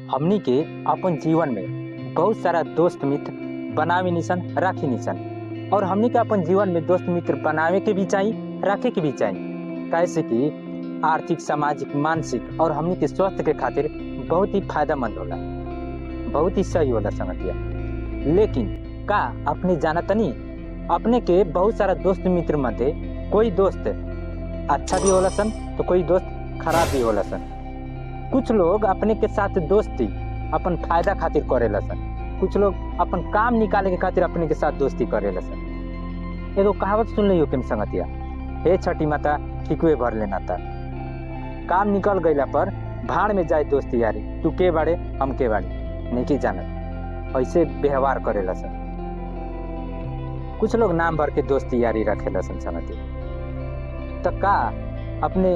हमनी के अपन जीवन में बहुत सारा दोस्त मित्र बनावे निसन राखी निसन और हमनी के अपन जीवन में दोस्त मित्र बनावे के भी चाहिए रखे के भी चाहिए। कैसे कि आर्थिक सामाजिक मानसिक और हमनी के स्वास्थ्य के खातिर बहुत ही फायदेमंद होला, बहुत ही सही होला संगतिया। लेकिन का अपने जाना तनी अपने के बहुत सारा दोस्त मित्र मध्य कोई दोस्त अच्छा भी होला सन तो कोई दोस्त खराब भी होला सन। कुछ लोग अपने के साथ दोस्ती अपन फायदा खातिर करेला सन, कुछ लोग अपन काम निकाले के खातिर अपने के साथ दोस्ती करेला सन। एगो कहावत सुन लियो केम संगतिया, हे छठी माता ठिकुए भर लेना था। काम निकल गईला पर भाड़ में जाए दोस्ती यारी, तू के बाड़े हम के बाड़े नहीं की जानत, ऐसे व्यवहार करेला सन। कुछ लोग नाम भर के दोस्ती यारी रखेला सन संगतिया। तो का अपने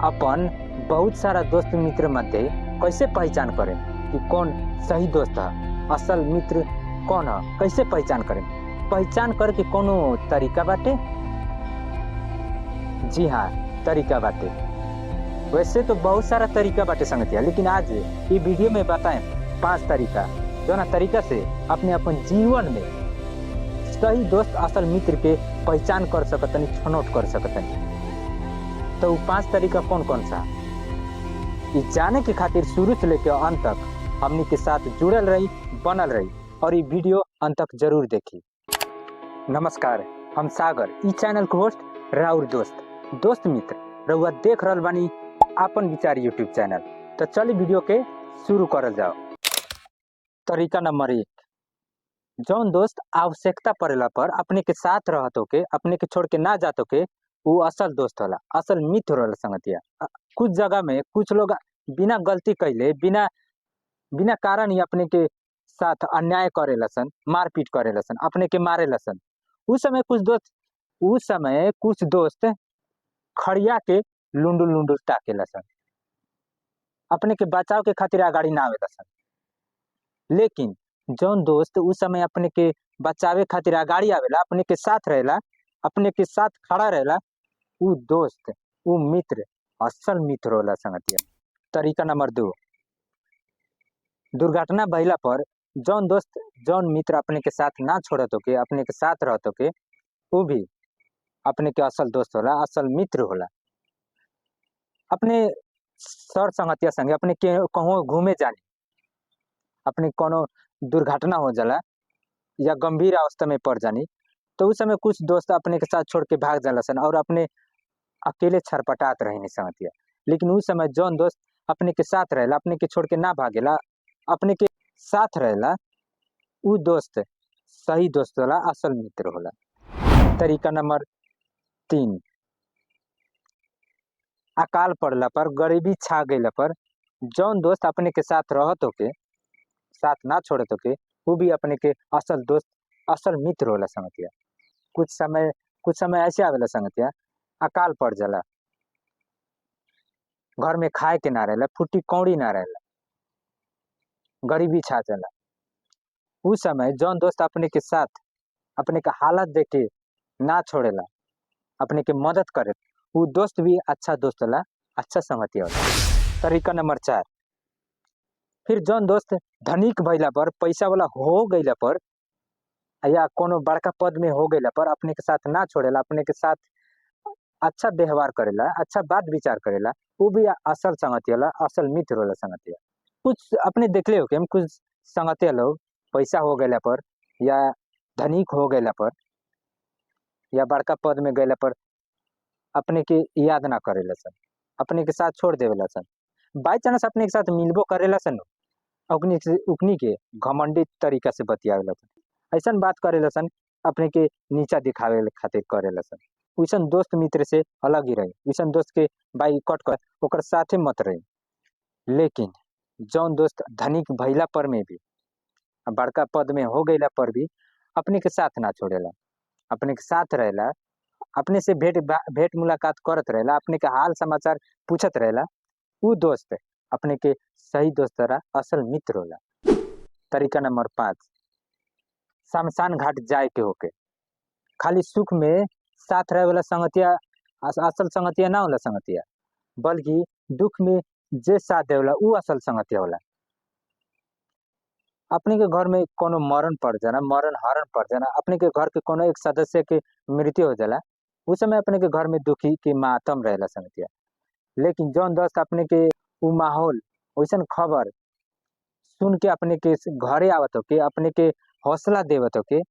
अपन बहुत सारा दोस्त मित्र मध्य कैसे पहचान करें कि कौन सही दोस्त है, असल मित्र कौन है, कैसे पहचान करें? पहचान करके कोनो तरीका बाटे? जी हाँ, तरीका बाटे। वैसे तो बहुत सारा तरीका बाटे संगतिया, लेकिन आज ये वीडियो में बताएं 5 तरीका जो ना तरीका से अपने अपन जीवन में सही दोस्त असल मित्र के पहचान कर सकतनी, छनौट कर सकतनी। तो 5 तरीका कौन कौन सा ये जाने के खातिर शुरू से लेकर अंत तक हमनी के साथ जुड़ल रही, बनल रही और ये वीडियो अंत तक जरूर देखी। नमस्कार, हम सागर, ई चैनल के होस्ट राउर दोस्त मित्र रउआ देख रहल बानी आपन विचार यूट्यूब चैनल। तो चलिए वीडियो के शुरू करल जाओ। तरीका नंबर 1, जौन दोस्त आवश्यकता पड़ेला पर अपने के साथ रहत होके अपने के छोड़ के ना जात होके वो असल दोस्त होला, असल मित्र होला संगतिया। कुछ जगह में कुछ लोग बिना गलती कैले बिना कारण ही अपने के साथ अन्याय करेला सन, मारपीट करेला सन, अपने के मारेला सन। उस समय कुछ दोस्त खड़िया के लुंडू टाकेला सन, अपने के बचाव के खातिर आगाड़ी ना आवेला सन। लेकिन जौन दोस्त उस समय अपने के बचावे खातिर आगाड़ी आवेला, अपने के साथ रहेला, अपने के साथ खड़ा रहेला, वो दोस्त वो मित्र असल मित्र होला संगतिया। तरीका नंबर 2, दुर्घटना भइला पर जौन मित्र अपने के साथ ना छोड़त होके अपने के साथ रहत होके वो भी अपने के असल दोस्त होला, असल मित्र होला। अपने सर संगतिया संगे अपने के कहूँ घूमे जानी, अपने कोनो दुर्घटना हो जाला या गंभीर अवस्था में पड़ जानी तो उस समय कुछ दोस्त अपने के साथ छोड़ के भाग जाला सन और अपने अकेले छरपटात रहे संगतिया। लेकिन उस समय जौन दोस्त अपने के साथ रहेला, अपने के छोड़ के ना भागेला, अपने के साथ रहेला, वो दोस्त सही दोस्त होला, असल मित्र होला। तरीका नंबर 3, अकाल पड़ला पर, गरीबी छा गईला पर जौन दोस्त अपने के साथ रहत होके साथ ना छोड़त होके वो भी अपने के असल दोस्त असल मित्र होला संगतिया। कुछ समय ऐसे आवेला संगतिया, अकाल पड़ जाला, घर में खाए के ना रहेला, फुट्टी कौड़ी ना रहेला, गरीबी छा जाला। उस समय जौन दोस्त अपने के साथ अपने का हालत देख के ना छोड़ेला, अपने के मदद करे, वो दोस्त भी अच्छा दोस्त होला, अच्छा संगतिया होला। तरीका नंबर 4, फिर जौन दोस्त धनिक भइला पर, पैसा वाला हो गईला पर या कोनो बड़का पद में हो गईला पर अपने के साथ ना छोड़ेला, अपने के साथ अच्छा व्यवहार करेला, अच्छा बात विचार करेला, वो भी असल संगतिया होला, असल मित्र होला संगतिया। कुछ अपने देखले हो कि हम कुछ संगतिया लोग पैसा हो गईला पर या धनिक हो गईला पर या बड़का पद में गईला पर अपने के याद ना करेला सन, अपने के साथ छोड़ देवेला सन। बाई चांस अपने के साथ मिलबो करेला सन, उकनी के घमंडी तरीका से बतियावेला सन, ऐसन बात करेला सन, अपने के नीचा दिखावे खातिर करेला सन। वैसन दोस्त मित्र से अलग ही रही, वैसन दोस्त के बाई कट कर ओकर साथे मत रही। लेकिन जौन दोस्त धनिक भइला पर में भी, बड़का पद में हो गईला पर भी अपने के साथ ना छोड़ेला, अपने के साथ रहेला, अपने से भेंट मुलाकात करत रहेला, अपने के हाल समाचार पूछत रहेला, वो दोस्त अपने के सही दोस्त रहा, असल मित्र होला। तरीका नंबर 5, शमशान घाट जाए के होके खाली सुख में साथ रहे वाला संगतिया असल संगतिया ना होला संगतिया, बल्कि दुख में जे साथ देवला ऊ असल संगतिया होला। अपने के घर में कोनो मरण पड़ जाना, मरण हरण पड़ जाना, अपने के घर के कोनो एक सदस्य के मृत्यु हो जाला, उस समय अपने के घर में दुखी के मातम रहेला संगतिया। लेकिन जौन दोस्त अपने के उ माहौल वैसन खबर सुन के अपने के घरे आवत होके, अपने के हौसला देवत होके,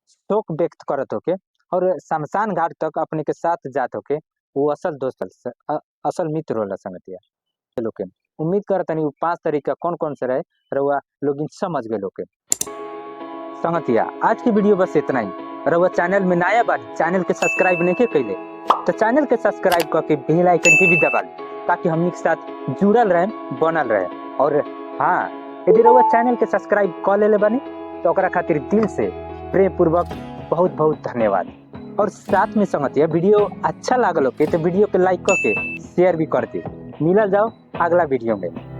शोक व्यक्त करत होके और शमशान घाट तक अपने के साथ जात होके, वो असल दोस्त असल मित्र होला संगतिया। लोग उम्मीद करतनी उ 5 तरीका कौन कौन से रहे रउआ लोग समझ गए लोग संगतिया। आज की वीडियो बस इतना ही। रउआ चैनल में नया बानी, चैनल के सब्सक्राइब नहीं के कैले तो चैनल के सब्सक्राइब करके बेल आइकन के भी दबा ली, ताकि हमनी के साथ जुड़ल रहे, बनल रहे। और हाँ, यदि रउआ चैनल के सब्सक्राइब कर लेले बानी तो ओकरा खातिर दिल से प्रेम पूर्वक बहुत बहुत धन्यवाद। और साथ में संगतिया वीडियो अच्छा लागल होके तो वीडियो के लाइक करके शेयर भी कर दे। मिलल जाओ अगला वीडियो में।